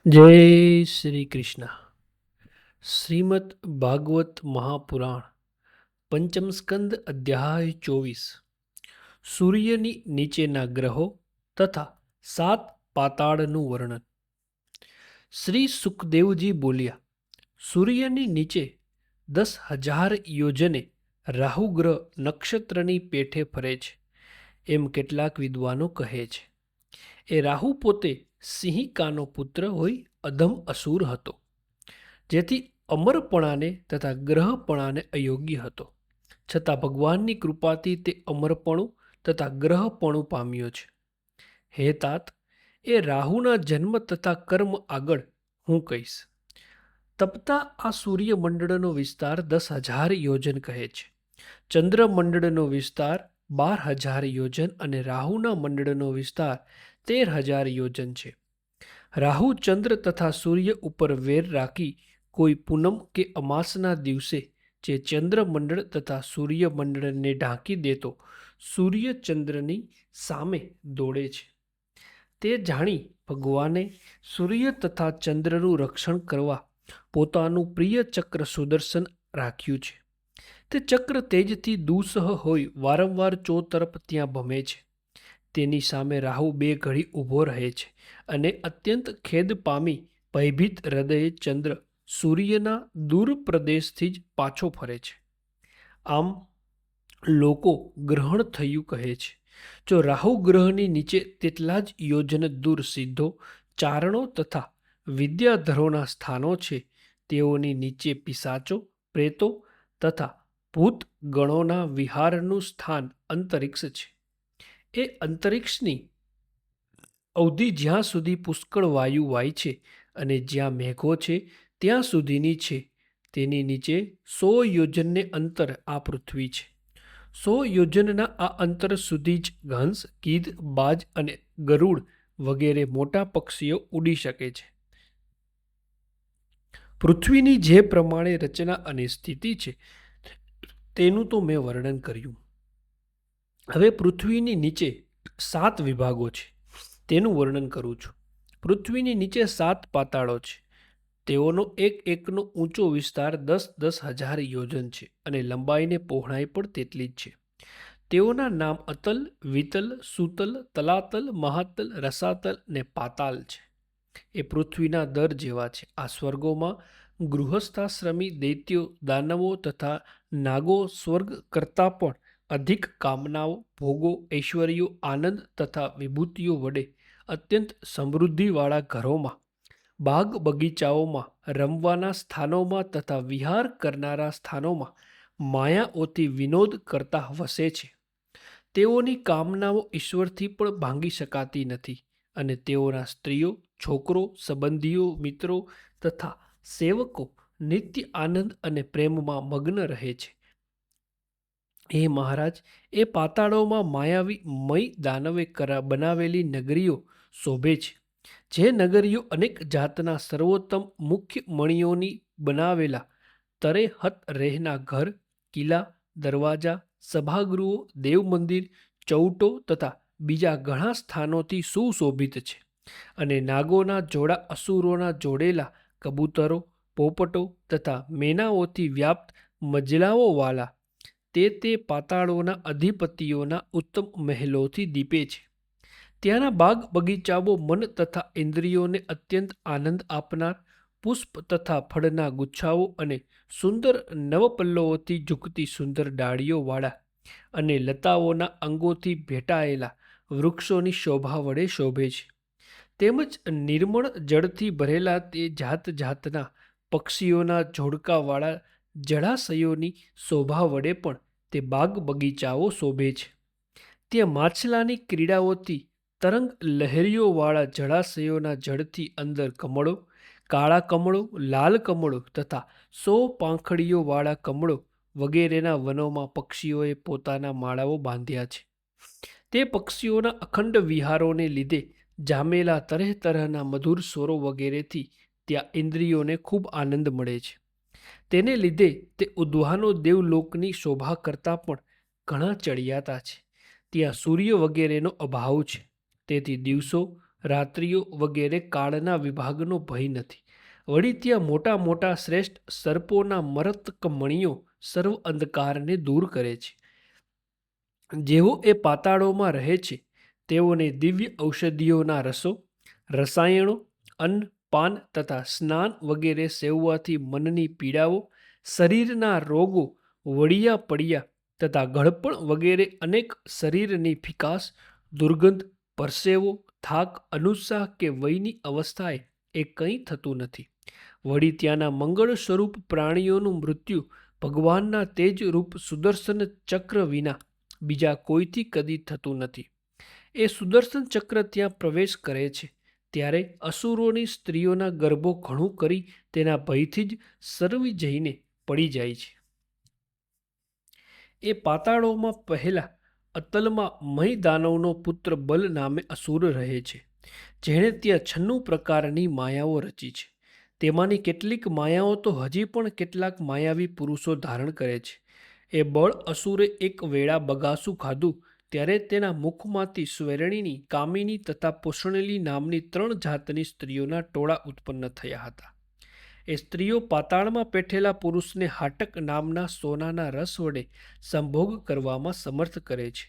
જય શ્રી કૃષ્ણ. શ્રીમદ ભાગવત મહાપુરાણ પંચમ સ્કંદ અધ્યાય 24. સૂર્યની નીચેના ગ્રહો તથા 7 પાતાળનું વર્ણન. શ્રી સુખદેવજી બોલ્યા, સૂર્યની નીચે 10,000 યોજને રાહુ ગ્રહ નક્ષત્રની પેઠે ફરે છે એમ કેટલાક વિદ્વાનો કહે છે. એ રાહુ પોતે સિંહિકાનો પુત્ર હોઈ અધમ અસુર હતો, જેથી અમરપણાને તથા ગ્રહપણાને અયોગ્ય હતો. છતાં ભગવાનની કૃપાથી તે અમરપણું તથા ગ્રહપણું પામ્યો છે. હે તાત, એ રાહુના જન્મ તથા કર્મ આગળ હું કહીશ. તપતા આ સૂર્યમંડળનો વિસ્તાર 10,000 યોજન કહે છે. ચંદ્રમંડળનો વિસ્તાર 12,000 યોજન અને રાહુના મંડળનો વિસ્તાર 13,000 યોજન છે. રાહુ ચંદ્ર તથા સૂર્ય ઉપર વેર રાખી કોઈ પૂનમ કે અમાસના દિવસે જે ચંદ્રમંડળ તથા સૂર્યમંડળને ઢાંકી દેતો સૂર્યચંદ્રની સામે દોડે છે. તે જાણી ભગવાને સૂર્ય તથા ચંદ્રનું રક્ષણ કરવા પોતાનું પ્રિય ચક્ર સુદર્શન રાખ્યું છે. તે ચક્ર તેજથી દુસહ હોઈ વારંવાર ચોતરફ ત્યાં ભમે છે. તેની સામે રાહુ 2 ઘડી ઊભો રહે છે અને અત્યંત ખેદ પામી ભયભીત હૃદયે ચંદ્ર સૂર્યના દૂર પ્રદેશથી જ પાછો ફરે છે. આમ લોકો ગ્રહણ થયું કહે છે. જો રાહુ ગ્રહની નીચે તેટલા જ યોજન દૂર સિદ્ધો, ચારણો તથા વિદ્યાધરોના સ્થાનો છે, તેઓની નીચે પિશાચો, પ્રેતો તથા ભૂત ગણોના વિહારનું સ્થાન અંતરિક્ષ છે. એ અંતરિક્ષની અવધિ જ્યાં સુધી પુષ્કળ વાયુ વાય છે અને જ્યાં મેઘો છે ત્યાં સુધીની છે. તેની નીચે 100 યોજનને અંતર આ પૃથ્વી છે. 100 યોજનના આ અંતર સુધી જ હંસ, ગીધ, બાજ અને ગરુડ વગેરે મોટા પક્ષીઓ ઉડી શકે છે. પૃથ્વીની જે પ્રમાણે રચના અને સ્થિતિ છે તેનું તો મેં વર્ણન કર્યું. હવે પૃથ્વીની નીચે 7 વિભાગો છે, તેનું વર્ણન કરું છું. પૃથ્વીની નીચે 7 પાતાળો છે. તેઓનો એક એકનો ઊંચો વિસ્તાર 10,000 યોજન છે અને લંબાઈને પહોળાઈ પણ તેટલી જ છે. તેઓના નામ અતલ, વિતલ, સુતલ, તલાતલ, મહાતલ, રસાતલ ને પાતાલ છે. એ પૃથ્વીના દર જેવા છે. આ સ્વર્ગોમાં ગૃહસ્થાશ્રમી દૈત્યો, દાનવો તથા નાગો સ્વર્ગ કરતાં પણ અધિક કામનાઓ, ભોગો, ઐશ્વર્યો, આનંદ તથા વિભૂતિઓ વડે અત્યંત સમૃદ્ધિવાળા ઘરોમાં, બાગ બગીચાઓમાં, રમવાના સ્થાનોમાં તથા વિહાર કરનારા સ્થાનોમાં માયાઓથી વિનોદ કરતા વસે છે. તેઓની કામનાઓ ઈશ્વરથી પણ ભાંગી શકાતી નથી અને તેઓના સ્ત્રીઓ, છોકરો, સંબંધીઓ, મિત્રો તથા સેવકો નિત્ય આનંદ અને પ્રેમમાં મગ્ન રહે છે. હે મહારાજ, એ પાતાળોમાં માયાવી મય દાનવે બનાવેલી નગરીઓ શોભે છે. જે નગરીઓ અનેક જાતના સર્વોત્તમ મુખ્ય મણિઓની બનાવેલા તરે હત રહેના ઘર, કિલ્લા, દરવાજા, સભાગૃહો, દેવમંદિર, ચૌટો તથા બીજા ઘણા સ્થાનોથી સુશોભિત છે. અને નાગોના જોડા, અસુરોના જોડેલા કબૂતરો, પોપટો તથા મેનાઓથી વ્યાપ્ત મજલાઓવાળા તે પાતાળોના અધિપતિઓના ઉત્તમ મહેલોથી દીપે છે. ત્યાંના બાગ બગીચાઓ મન તથા ઇન્દ્રિયોને અત્યંત આનંદ આપનાર, પુષ્પ તથા ફળના ગુચ્છાઓ અને સુંદર નવપલ્લવોથી ઝૂકતી સુંદર ડાળીઓવાળા અને લતાઓના અંગોથી ભેટાયેલા વૃક્ષોની શોભા વડે શોભે છે. તેમજ નિર્મળ જળથી ભરેલા તે જાત જાતના પક્ષીઓના જોડકાવાળા જળાશયોની શોભા વડે પણ તે બાગ બગીચાઓ શોભે છે. ત્યાં માછલાની ક્રીડાઓથી તરંગ લહેરીઓવાળા જળાશયોના જળથી અંદર કમળો, કાળા કમળો, લાલ કમળો તથા 100 પાંખડીઓવાળા કમળો વગેરેના વનોમાં પક્ષીઓએ પોતાના માળાઓ બાંધ્યા છે. તે પક્ષીઓના અખંડ વિહારોને લીધે જામેલા તરહ તરહના મધુર સ્વરો વગેરેથી ત્યાં ઇન્દ્રિયોને ખૂબ આનંદ મળે છે. તેને લીધે તે ઉદ્વાનો દેવલોકની શોભા કરતાં પણ ઘણા ચડિયાતા છે. ત્યાં સૂર્ય વગેરેનો અભાવ છે. તેથી દિવસો રાત્રિઓ વગેરે કાળના વિભાગનો ભય નથી. વળી ત્યાં મોટા મોટા શ્રેષ્ઠ સર્પોના મરતકમણીઓ સર્વ અંધકારને દૂર કરે છે. જેઓ એ પાતાળોમાં રહે છે તેઓને દિવ્ય ઔષધિઓના રસો, રસાયણો, અન્ન, પાન તથા સ્નાન વગેરે સેવવાથી મનની પીડાઓ, શરીરના રોગો, વળિયા પડ્યા તથા ગળપણ વગેરે અનેક શરીરની ફિકાસ, દુર્ગંધ, પરસેવો, થાક, અનુત્સાહ કે વયની અવસ્થાએ એ કંઈ થતું નથી. વળી ત્યાંના મંગળ સ્વરૂપ પ્રાણીઓનું મૃત્યુ ભગવાનના તેજરૂપ સુદર્શન ચક્ર વિના બીજા કોઈથી કદી થતું નથી. એ સુદર્શન ચક્ર ત્યાં પ્રવેશ કરે છે ત્યારે અસુરોની સ્ત્રીઓના ગર્ભો ઘણું કરી તેના ભયથી જ સર્વી જઈને પડી જાય છે. એ પાતાળોમાં પહેલા અતલમાં મહી દાનવનો પુત્ર બલ નામે અસુર રહે છે, જેણે ત્યાં 96 પ્રકારની માયાઓ રચી છે. તેમાંની કેટલીક માયાઓ તો હજી પણ કેટલાક માયાવી પુરુષો ધારણ કરે છે. એ બળ અસુરે એક વેળા બગાસું ખાધું ત્યારે તેના મુખમાંથી સ્વૈરિણી, કામિની તથા પોષણેલી નામની 3 જાતની સ્ત્રીઓના ટોળા ઉત્પન્ન થયા હતા. એ સ્ત્રીઓ પાતાળમાં પેઠેલા પુરુષને હાટક નામના સોનાના રસ વડે સંભોગ કરવામાં સમર્થ કરે છે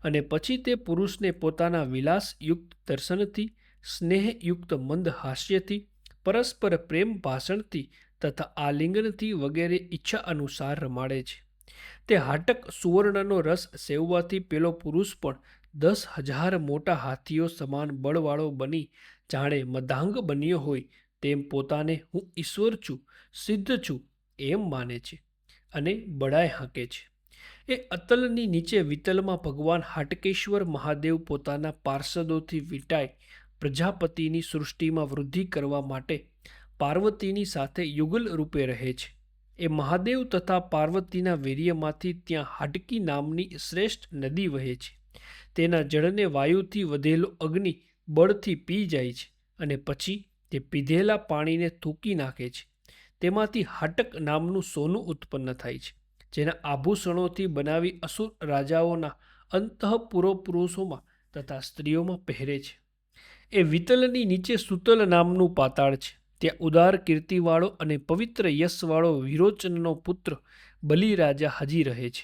અને પછી તે પુરુષને પોતાના વિલાસયુક્ત દર્શનથી, સ્નેહયુક્ત મંદ હાસ્યથી, પરસ્પર પ્રેમ ભાષણથી તથા આલિંગનથી વગેરે ઈચ્છા અનુસાર રમાડે છે. તે હાટક સુવર્ણનો રસ સેવવાથી પેલો પુરુષ પણ 10,000 મોટા હાથીઓ સમાન બળવાળો બની જાણે મદાંગ બન્યો હોય તેમ પોતાને હું ઈશ્વર છું, સિદ્ધ છું એમ માને છે અને બડાઈ હાંકે છે. એ અતલની નીચે વિતલમાં ભગવાન હાટકેશ્વર મહાદેવ પોતાના પાર્ષદોથી વીંટાઈ પ્રજાપતિની સૃષ્ટિમાં વૃદ્ધિ કરવા માટે પાર્વતીની સાથે યુગલ રૂપે રહે છે. એ મહાદેવ તથા પાર્વતીના વીર્યમાંથી ત્યાં હાટકી નામની શ્રેષ્ઠ નદી વહે છે. તેના જળને વાયુથી વધેલો અગ્નિ બળથી પી જાય છે અને પછી તે પીધેલા પાણીને થૂકી નાખે છે. તેમાંથી હાટક નામનું સોનું ઉત્પન્ન થાય છે, જેના આભૂષણોથી બનાવી અસુર રાજાઓના અંતઃપુરો પુરુષોમાં તથા સ્ત્રીઓમાં પહેરે છે. એ વિતલની નીચે સુતલ નામનું પાતાળ છે. ત્યાં ઉદાર કીર્તિવાળો અને પવિત્ર યશવાળો વિરોચનનો પુત્ર બલિ રાજા હજી રહે છે.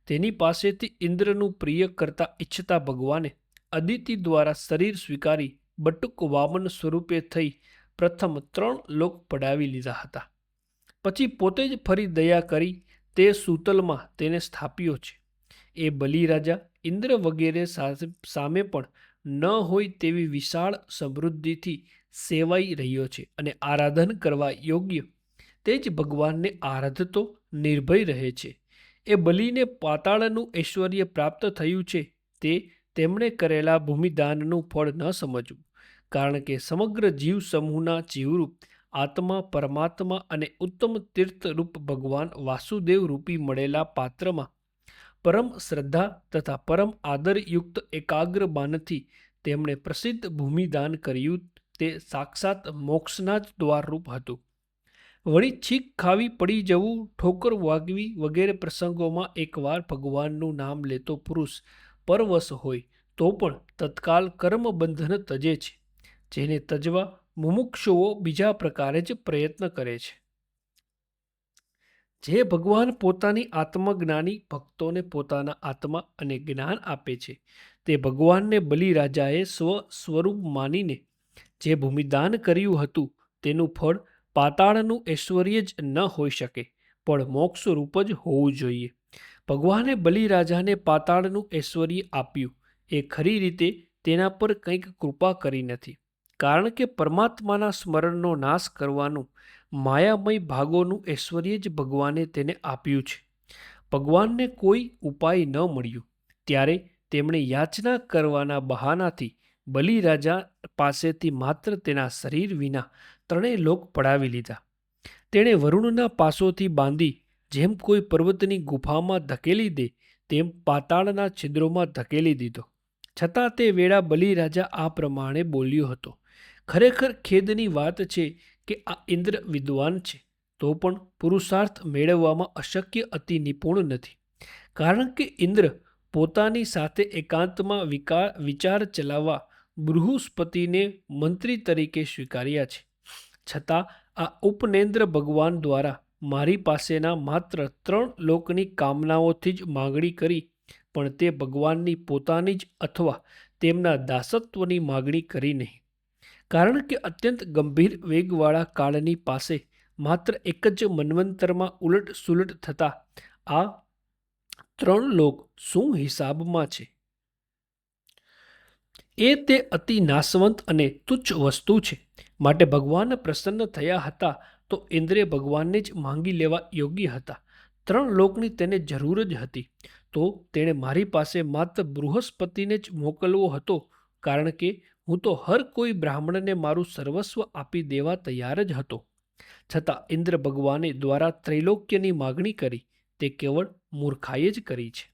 તેની પાસેથી ઇન્દ્રનું પ્રિય કરતા ઈચ્છતા ભગવાને અદિતિ દ્વારા શરીર સ્વીકારી બટુક વામન સ્વરૂપે થઈ પ્રથમ 3 લોક પડાવી લીધા હતા. પછી પોતે જ ફરી દયા કરી તે સૂતલમાં તેને સ્થાપ્યો છે. એ બલિ રાજા ઇન્દ્ર વગેરે સામે પણ ન હોય તેવી વિશાળ સમૃદ્ધિથી સેવાઈ રહ્યો છે અને આરાધન કરવા યોગ્ય તે જ ભગવાનને આરાધતો નિર્ભય રહે છે. એ બલિને પાતાળનું ઐશ્વર્ય પ્રાપ્ત થયું છે તે તેમણે કરેલા ભૂમિદાનનું ફળ ન સમજવું, કારણ કે સમગ્ર જીવ સમૂહના જીવરૂપ આત્મા, પરમાત્મા અને ઉત્તમ તીર્થરૂપ ભગવાન વાસુદેવ રૂપી મળેલા પાત્રમાં પરમ શ્રદ્ધા તથા પરમ આદરયુક્ત એકાગ્ર માનથી તેમણે પ્રસિદ્ધ ભૂમિદાન કર્યું તે સાક્ષાત મોક્ષના જ દ્વારરૂપ હતું. વળી છીક ખાવી, પડી જવું, ઠોકર વાગવી વગેરે પ્રસંગોમાં એકવાર ભગવાનનું નામ લેતો પુરુષ પરવશ હોય તો પણ તત્કાલ કર્મબંધન તજે છે, જેને તજવા મુમુક્ષુઓ બીજા પ્રકારે જ પ્રયત્ન કરે છે. જે ભગવાન પોતાની આત્મજ્ઞાની ભક્તોને પોતાના આત્મા અને જ્ઞાન આપે છે તે ભગવાનને બલિ રાજાએ સ્વરૂપ માનીને જે ભૂમિદાન કર્યું હતું તેનું ફળ પાતાળનું ઐશ્વર્ય જ ન હોઈ શકે, પણ મોક્ષરૂપ જ હોવું જોઈએ. ભગવાને બલિ રાજાને પાતાળનું ઐશ્વર્ય આપ્યું એ ખરી રીતે તેના પર કંઈક કૃપા કરી નથી, કારણ કે પરમાત્માના સ્મરણનો નાશ કરવાનું માયામય ભાગોનું ઐશ્વર્ય જ ભગવાને તેને આપ્યું છે. ભગવાનને કોઈ ઉપાય ન મળ્યું ત્યારે તેમણે યાચના કરવાના બહાનાથી બલિ રાજા પાસેથી માત્ર તેના શરીર વિના 3 લોક પડાવી લીધા. તેણે વરુણના પાસોથી બાંધી જેમ કોઈ પર્વતની ગુફામાં ધકેલી દે તેમ પાતાળના છિદ્રોમાં ધકેલી દીધો. છતાં તે વેળા બલિ રાજા આ પ્રમાણે બોલ્યો હતો: ખરેખર ખેદની વાત છે કે આ ઇન્દ્ર વિદ્વાન છે તો પણ પુરુષાર્થ મેળવવામાં અશક્ય અતિ નિપુણ નથી, કારણ કે ઇન્દ્ર પોતાની સાથે એકાંતમાં વિચાર ચલાવવા બૃહસ્પતિને મંત્રી તરીકે સ્વીકાર્યા છે. છતાં આ ઉપનેન્દ્ર ભગવાન દ્વારા મારી પાસેના માત્ર 3 લોકની કામનાઓથી જ માગણી કરી, પણ તે ભગવાનની પોતાની જ અથવા તેમના દાસત્વની માગણી કરી નહીં. કારણ કે અત્યંત ગંભીર વેગવાળા કાળની પાસે માત્ર એક જ મન્વંતરમાં ઉલટ સુલટ થતા આ 3 લોક શું હિસાબમાં છે? તે અતિ નાશવંત અને તુચ્છ વસ્તુ છે. માટે ભગવાન પ્રસન્ન થયા હતા તો ઇન્દ્રે ભગવાનને જ માંગી લેવા યોગ્ય હતા. 3 લોકની તેને જરૂર જ હતી. તો તેણે મારી પાસે માત્ર બૃહસ્પતિને જ મોકલવો હતો, કારણ કે હું તો હર કોઈ બ્રાહ્મણને મારું સર્વસ્વ આપી દેવા તૈયાર જ હતો. છતાં ઇન્દ્ર ભગવાને દ્વારા ત્રૈલોક્યની માગણી કરી તે કેવળ મૂર્ખાઈએ જ કરી છે.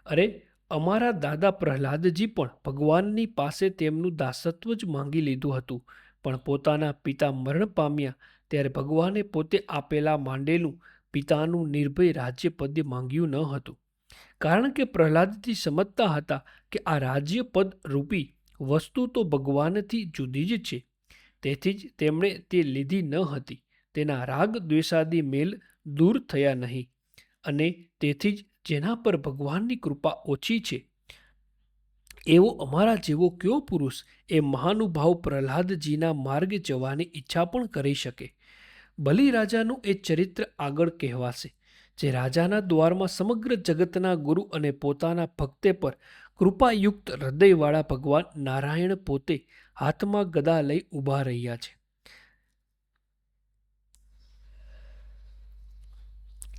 અરે, અમારા દાદા પ્રહલાદજી પણ ભગવાનની પાસે તેમનું દાસત્વ જ માંગી લીધું હતું, પણ પોતાના પિતા મરણ પામ્યા ત્યારે ભગવાને પોતે આપેલા માંડેલું પિતાનું નિર્ભય રાજ્યપદ માંગ્યું ન હતું. કારણ કે પ્રહલાદજી સમજતા હતા કે આ રાજ્યપદ રૂપી વસ્તુ તો ભગવાનથી જુદી જ છે, તેથી જ તેમણે તે લીધી ન હતી. તેના રાગ દ્વેષાદી મેલ દૂર થયા નહીં, અને તેથી જ જેના પર ભગવાનની કૃપા ઓછી છે એવો અમારા જેવો કયો પુરુષ એ મહાનુભાવ પ્રહલાદજીના માર્ગે જવાની ઈચ્છા પણ કરી શકે? બલિ રાજાનું એ ચરિત્ર આગળ કહેવાશે, જે રાજાના દ્વારમાં સમગ્ર જગતના ગુરુ અને પોતાના ભક્તે પર કૃપાયુક્ત હૃદયવાળા ભગવાન નારાયણ પોતે હાથમાં ગદા લઈ ઊભા રહ્યા છે.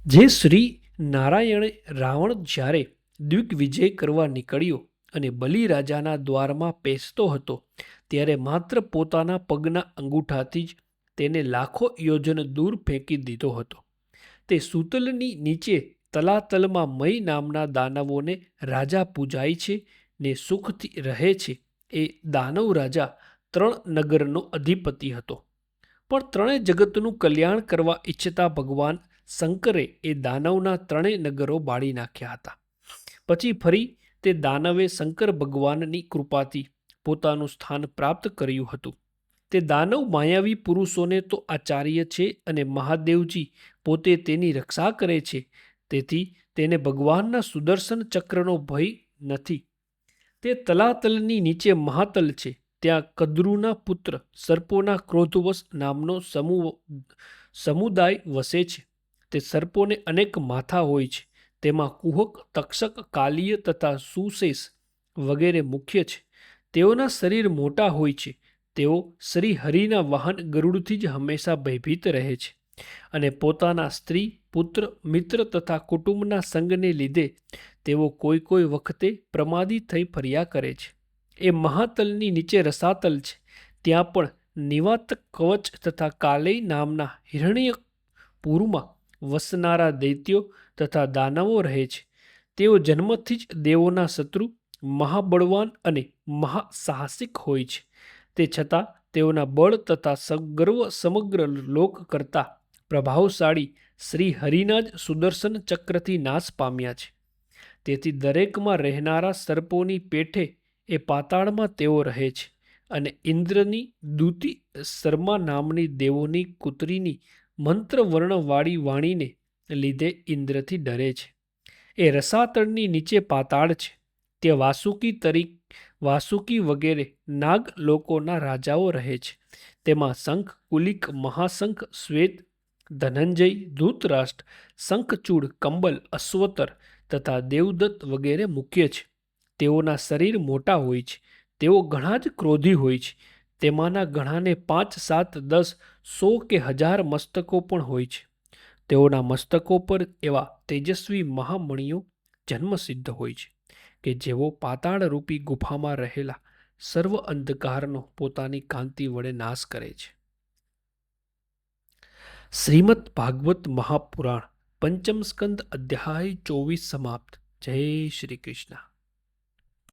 જે શ્રી નારાયણે રાવણ જ્યારે દિગ્વિજય કરવા નીકળ્યો અને બલિ રાજાના દ્વારમાં પેસતો હતો ત્યારે માત્ર પોતાના પગના અંગૂઠાથી જ તેને લાખો યોજન દૂર ફેંકી દીધો હતો. તે સૂતલની નીચે તલાતલમાં મય નામના દાનવોને રાજા પૂજાય છે ને સુખથી રહે છે. એ દાનવ રાજા 3 નગરનો અધિપતિ હતો. પણ 3 જગતનું કલ્યાણ કરવા ઈચ્છતા ભગવાન શંકરે એ દાનવના 3 નગરો બાળી નાખ્યા હતા. પછી ફરી તે દાનવે શંકર ભગવાનની કૃપાથી પોતાનું સ્થાન પ્રાપ્ત કર્યું હતું. તે દાનવ માયાવી પુરુષોને તો આચાર્ય છે અને મહાદેવજી પોતે તેની રક્ષા કરે છે, તેથી તેને ભગવાનના સુદર્શન ચક્રનો ભય નથી. તે તલાતલની નીચે મહાતલ છે. ત્યાં કદ્રુના પુત્ર સર્પોના ક્રોધવશ નામનો સમુદાય વસે છે. તે સર્પોને અનેક માથા હોય છે. તેમાં કુહક, તક્ષક, કાલિય તથા સુશેષ વગેરે મુખ્ય છે. તેઓના શરીર મોટા હોય છે. તેઓ શ્રી હરિના વાહન ગરુડથી જ હંમેશા ભયભીત રહે છે, અને પોતાના સ્ત્રી, પુત્ર, મિત્ર તથા કુટુંબના સંગને લીધે તેઓ કોઈ વખતે પ્રમાદી થઈ ફર્યા કરે છે. એ મહાતલની નીચે રસાતલ છે. ત્યાં પણ નિવાતક કવચ તથા કાલેય નામના હિરણ્યપુરમાં વસનારા દૈત્યો તથા દાનવો રહે છે. તેઓ જન્મથી જ દેવોના શત્રુ, મહાબળવાન અને મહાસાહસિક હોય છે. તે છતાં તેઓના બળ તથા ગર્વ સમગ્ર લોક કરતા પ્રભાવશાળી શ્રી હરિના જ સુદર્શન ચક્રથી નાશ પામ્યા છે. તેથી દરેકમાં રહેનારા સર્પોની પેઠે એ પાતાળમાં તેઓ રહે છે, અને ઇન્દ્રની દૂતી શર્મા નામની દેવોની કુતરીની મંત્રવર્ણવાળી વાણીને લીધે ઇન્દ્રથી ડરે છે. એ રસાતળની નીચે પાતાળ છે. તે વાસુકી વગેરે નાગ લોકોના રાજાઓ રહે છે. તેમાં શંખ, કુલિક, મહાશંખ, શ્વેત, ધનંજય, ધૃતરાષ્ટ્ર, શંખચૂડ, કંબલ, અશ્વતર તથા દેવદત્ત વગેરે મુખ્ય છે. તેઓના શરીર મોટા હોય છે. તેઓ ઘણા જ ક્રોધી હોય છે. તેમાંના ઘણાને 5, 7, 10, 100 કે 1000 મસ્તકો પણ હોય છે. તેઓના મસ્તકો પર એવા તેજસ્વી મહામણિઓ જન્મસિદ્ધ હોય છે કે જેઓ પાતાળરૂપી ગુફામાં રહેલા સર્વ અંધકારનો પોતાની કાંતિ વડે નાશ કરે છે. શ્રીમદ ભાગવત મહાપુરાણ, પંચમ સ્કંદ, અધ્યાય 24 સમાપ્ત. જય શ્રી કૃષ્ણ.